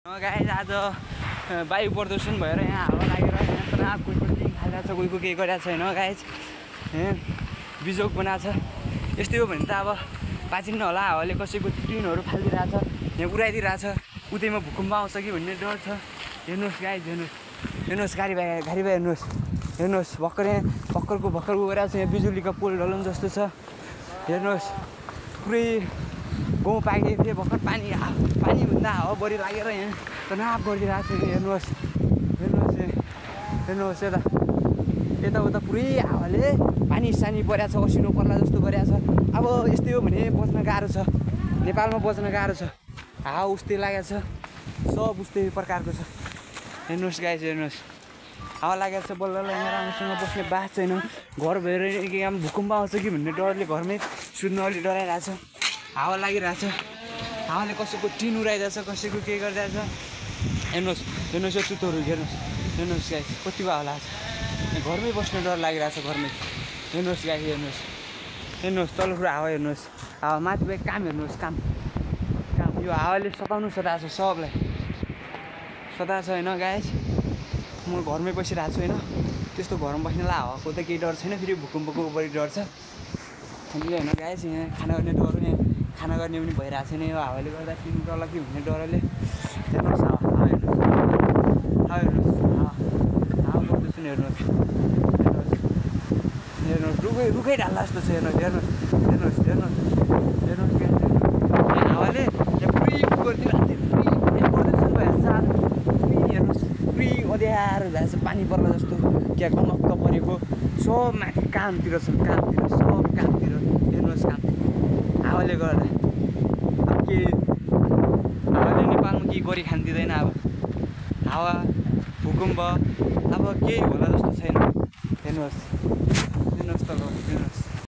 Guys आज वायु प्रदूषण भएर यहाँ हावा लागेर यहाँ तनाव कोही कोही खाइरहेको छ कोही कोही केही गरिरहेको छैन गाइस बिजोग बनाएको छ। यस्तै हो भने त अब बाँचिन्न होला हावाले कसैको टिनहरू फालिदिरहेछ यहाँ उडाइदिरहेछ उतैमा भूकम्प आउँछ कि भन्ने डर छ। हेर्नुहोस् गाइस हेर्नुहोस् गाडी भाइ हेर्नुहोस् भर्खरको गइरहेको छ यहाँ बिजुलीको पोल ढलम जस्तो छ। हेर्नुहोस् पुरै गाउँ पाकेको थियो भर्खर पानीभन्दा हावा बढी लागेर यहाँ तनाव गरिदिरहेको छ। हेर्नुहोस् यताउता पुरै हावाले पानी परेको छ असिनो पर्ला जस्तो गरिरहेको छ। अब यस्तै हो भने बच्न गाह्रो छ नेपालमा बच्न गाह्रो छ। हावा उस्तै लागेको छ सब उस्तै प्रकारको छ। हेर्नुहोस् गाइस हेर्नुहोस् हावा लागेको छ बल्ल यहाँ राम्रोसँग बस्ने बास छैन घर भएर यहाँ भूकम्प आउँछ कि भन्ने डरले घरमै सुत्न अलि डराइरहेको छ। हावा लागिरहेछ हावाले कसैको टिन उडाइरहेछ कसैको के गरिरहेछ। हेर्नुहोस् यो चुतोहरू हेर्नुहोस् गाइस कति हावा लाग्छ घरमै बस्न डर लागिरहेछ घरमै। हेर्नुहोस् गाइस हेर्नुहोस् तल पुरा हावा हेर्नुहोस् हावा माथि बाहेक काम हेर्नुहोस् काम यो हावाले सताएको छ सबलाई सताएको छ होइन गाइस। म घरमै बसिरहेको छु होइन त्यस्तो घरमा बस्नेलाई हावाको त केही डर छैन फेरि भूकम्पको बढी डर छ। होइन गाइस यहाँ खाना गर्ने डर यहाँ खाना गर्ने पनि भइरहेको छैन यो हावाले गर्दा टिन डरला कि भन्ने डरले। हेर्नुहोस् हावा प्रदूषण हेर्नुहोस् रुखै ढाल्ला जस्तो छ। हेर्नुहोस् हावाले यहाँ पुरै गरिदिरहेको छ प्रदूषण भइरहेको छ। हेर्नुहोस् पुरै अँध्यारो भइरहेको छ पानी पर्ला जस्तो क्या गमक्क परेको सब माथि कामतिर छ सब कामतिर। हेर्नुहोस् काम हावाले गर्दा अब के हावाले नेपालमा केही गरी खान दिँदैन। अब हावा भूकम्प अब केही होला जस्तो छैन। हेर्नुहोस् तल हेर्नुहोस्